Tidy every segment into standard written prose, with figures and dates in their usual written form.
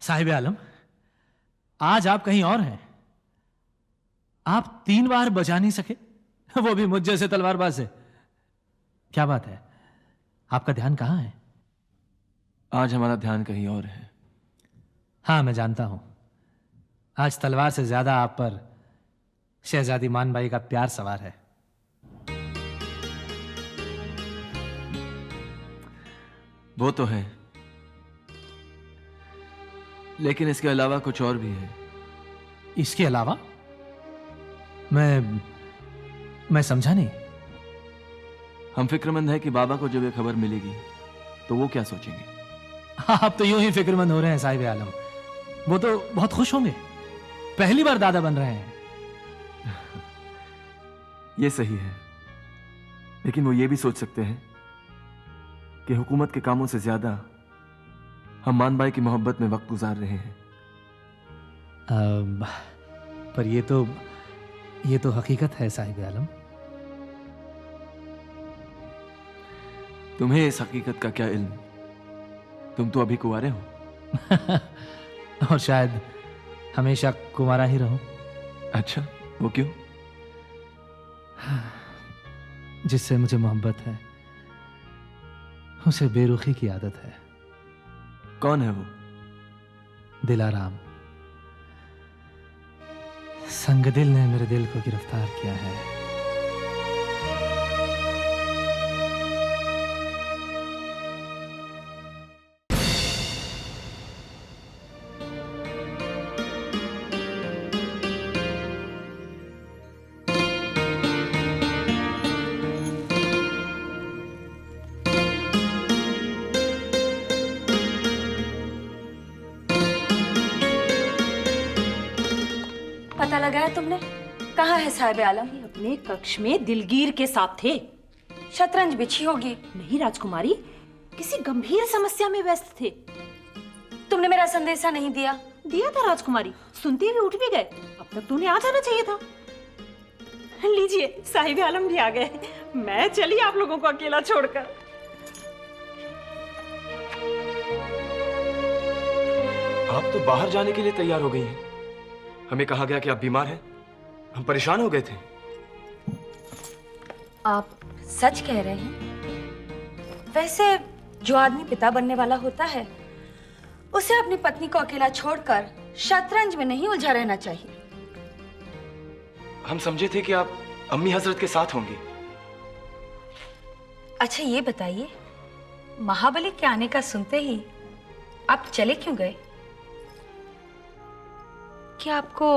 साहिब आलम, आज आप कहीं और हैं। आप 3 बार बचा नहीं सके, वो भी मुझ जैसे तलवारबाज से। क्या बात है, आपका ध्यान कहां है? आज हमारा ध्यान कहीं और है। हाँ, मैं जानता हूं। आज तलवार से ज्यादा आप पर शहजादी मानबाई का प्यार सवार है। वो तो है, लेकिन इसके अलावा कुछ और भी है। इसके अलावा? मैं समझा नहीं। हम फिक्रमंद है कि बाबा को जब ये खबर मिलेगी तो वो क्या सोचेंगे। आप तो यूं ही फिक्रमंद हो रहे हैं साहिब आलम। वो तो बहुत खुश होंगे, पहली बार दादा बन रहे हैं। ये सही है, लेकिन वो ये भी सोच सकते हैं कि हुकूमत के कामों से ज्यादा हम मानबाई की मोहब्बत में वक्त गुजार रहे हैं। पर ये तो हकीकत है साहिब आलम। तुम्हें इस हकीकत का क्या इल्म? तुम तो अभी कुंवारे हो। और शायद हमेशा कुंवारा ही रहूं। अच्छा, वो क्यों? जिससे मुझे मोहब्बत है उसे बेरुखी की आदत है। कौन है वो? दिलाराम। संगदिल ने मेरे दिल को गिरफ्तार किया है। पता लगाया तुमने? कहाँ है साहिब आलम? अपने कक्ष में दिलगीर के साथ थे। शतरंज बिछी होगी। नहीं राजकुमारी, किसी गंभीर समस्या में व्यस्त थे। तुमने मेरा संदेशा नहीं दिया। दिया था राजकुमारी, सुनते हुए उठ भी गए। अब तक तो उन्हें आ जाना चाहिए था। लीजिए, साहिब आलम भी आ गए। मैं चली आप लोगों को अकेला छोड़कर। आप तो बाहर जाने के लिए तैयार हो गई हैं। हमें कहा गया कि आप बीमार हैं। हम परेशान हो गए थे। आप सच कह रहे हैं? वैसे जो आदमी पिता बनने वाला होता है उसे अपनी पत्नी को अकेला छोड़कर शतरंज में नहीं उलझा रहना चाहिए। हम समझे थे कि आप अम्मी हजरत के साथ होंगी। अच्छा ये बताइए, महाबली के आने का सुनते ही आप चले क्यों गए? क्या आपको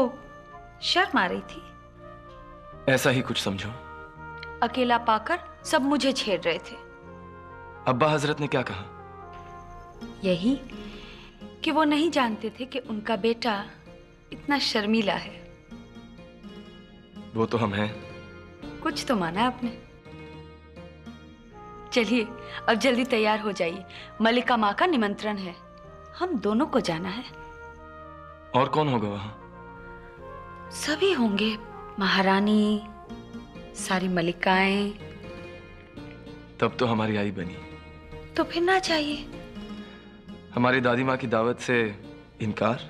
शर्म आ रही थी? ऐसा ही कुछ समझो। अकेला पाकर सब मुझे छेड़ रहे थे। अब्बा हजरत ने क्या कहा? यही कि वो नहीं जानते थे कि उनका बेटा इतना शर्मीला है। वो तो हम हैं। कुछ तो माना आपने। चलिए अब जल्दी तैयार हो जाइए, मलिका माँ का निमंत्रण है। हम दोनों को जाना है। और कौन होगा वहां? सभी होंगे, महारानी, सारी मलिकाएं। तब तो हमारी आई बनी। तो फिर ना चाहिए। हमारी दादी माँ की दावत से इनकार?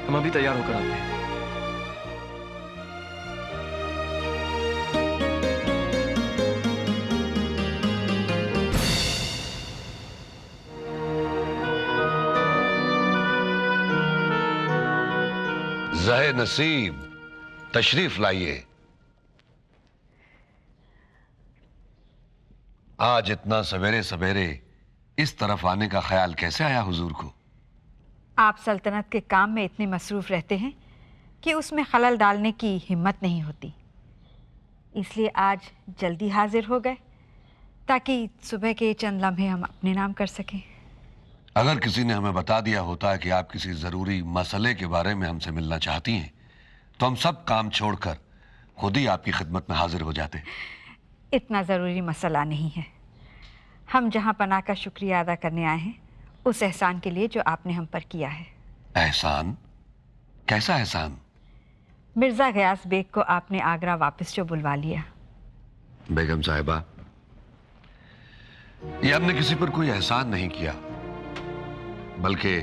हम अभी तैयार होकर आते हैं। ज़हे नसीब, तशरीफ लाइए। आज इतना सवेरे सवेरे इस तरफ आने का ख्याल कैसे आया हुजूर को? आप सल्तनत के काम में इतने मसरूफ रहते हैं कि उसमें खलल डालने की हिम्मत नहीं होती, इसलिए आज जल्दी हाजिर हो गए ताकि सुबह के चंद लम्हे हम अपने नाम कर सकें। अगर किसी ने हमें बता दिया होता कि आप किसी ज़रूरी मसले के बारे में हमसे मिलना चाहती हैं तो हम सब काम छोड़कर खुद ही आपकी खिदमत में हाजिर हो जाते। इतना ज़रूरी मसला नहीं है। हम जहाँ पनाह का शुक्रिया अदा करने आए हैं उस एहसान के लिए जो आपने हम पर किया है। एहसान? कैसा एहसान? मिर्ज़ा गयास बेग को आपने आगरा वापस जो बुलवा लिया। बेगम साहिबा, ये हमने किसी पर कोई एहसान नहीं किया। बल्कि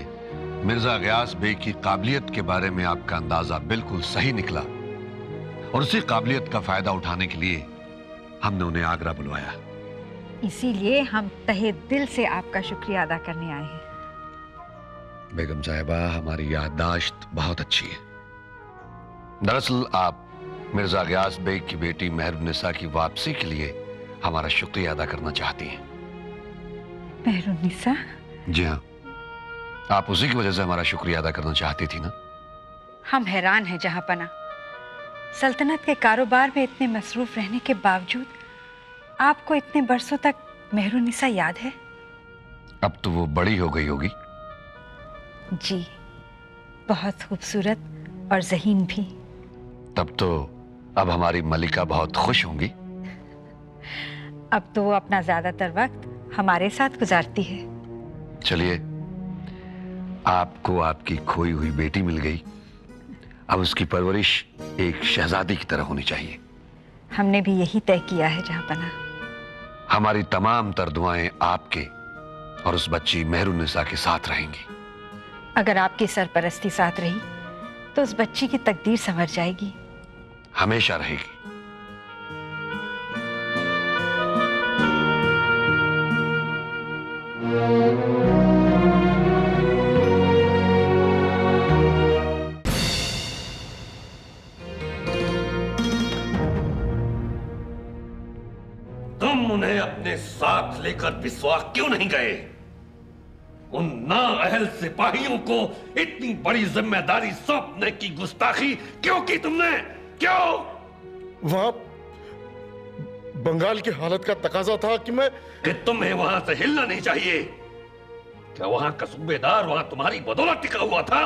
मिर्जा गयास बेग की काबिलियत के बारे में आपका अंदाजा बिल्कुल सही निकला और उसी काबिलियत का फायदा उठाने के लिए हमने उन्हें आगरा बुलवाया। इसीलिए हम तहे दिल से आपका शुक्रिया अदा करने आए हैं। बेगम साहिबा, हमारी याददाश्त बहुत अच्छी है। दरअसल आप मिर्जा गयास बेग की बेटी मेहरुन्निसा की वापसी के लिए हमारा शुक्रिया अदा करना चाहती हैं। मेहरुन्निसा? जी हाँ, आप उसी की वजह से हमारा शुक्रिया अदा करना चाहती थी ना? हम हैरान हैं जहांपना, सल्तनत के कारोबार में इतने मसरूफ रहने के बावजूद आपको इतने बरसों तक मेहरुन्निसा याद है? अब तो वो बड़ी हो गई होगी। जी, बहुत खूबसूरत और ज़हीन भी। तब तो अब हमारी मलिका बहुत खुश होंगी। अब तो वो अपना ज्यादातर वक्त हमारे साथ गुजारती है। चलिए, आपको आपकी खोई हुई बेटी मिल गई, अब उसकी परवरिश एक शहजादी की तरह होनी चाहिए। हमने भी यही तय किया है जहांपना। हमारी तमाम तर दुआएं आपके और उस बच्ची मेहरुन्निसा के साथ रहेंगी। अगर आपकी सरपरस्ती साथ रही तो उस बच्ची की तकदीर संवर जाएगी। हमेशा रहेगी। तुम उन्हें अपने साथ लेकर बिस्वा क्यों नहीं गए? उन नाअहल सिपाहियों को इतनी बड़ी जिम्मेदारी सौंपने की गुस्ताखी क्यों की तुमने? क्यों? वहां बंगाल की हालत का तकाजा था कि तुम्हें वहां से हिलना नहीं चाहिए। क्या वहां का सूबेदार वहां तुम्हारी बदौलत टिका हुआ था?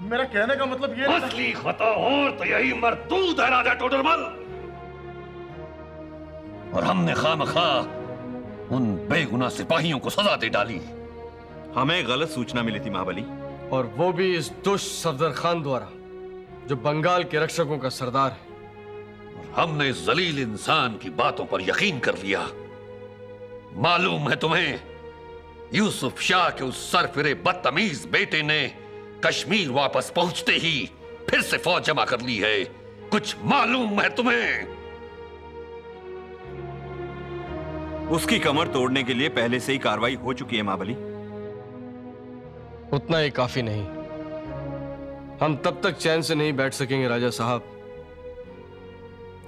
मेरा कहने का मतलब ये असली खता और तो यही मरदूद है राजा टोडरमल। और हमने खामखा उन बेगुनाह सिपाहियों को सजा दे डाली। हमें गलत सूचना मिली थी महाबली, और वो भी इस दुष्ट सफदर खान द्वारा, जो बंगाल के रक्षकों का सरदार है। हमने इस जलील इंसान की बातों पर यकीन कर लिया। मालूम है तुम्हें, यूसुफ शाह के उस सरफिरे बदतमीज बेटे ने कश्मीर वापस पहुंचते ही फिर से फौज जमा कर ली है। कुछ मालूम है तुम्हें? उसकी कमर तोड़ने के लिए पहले से ही कार्रवाई हो चुकी है महाबली। उतना ही काफी नहीं। हम तब तक चैन से नहीं बैठ सकेंगे राजा साहब,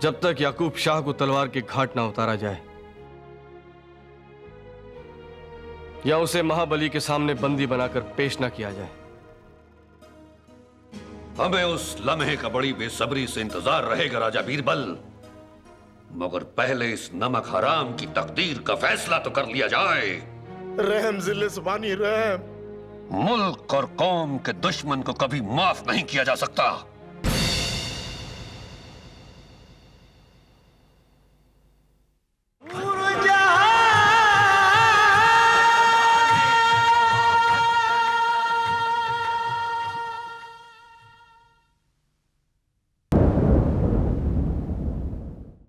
जब तक याकूब शाह को तलवार के घाट ना उतारा जाए, या उसे महाबली के सामने बंदी बनाकर पेश ना किया जाए। हमें उस लम्हे का बड़ी बेसब्री से इंतजार रहेगा राजा बीरबल, मगर पहले इस नमक हराम की तकदीर का फैसला तो कर लिया जाए। रहम जिले सुबानी रहम। मुल्क और कौम के दुश्मन को कभी माफ नहीं किया जा सकता।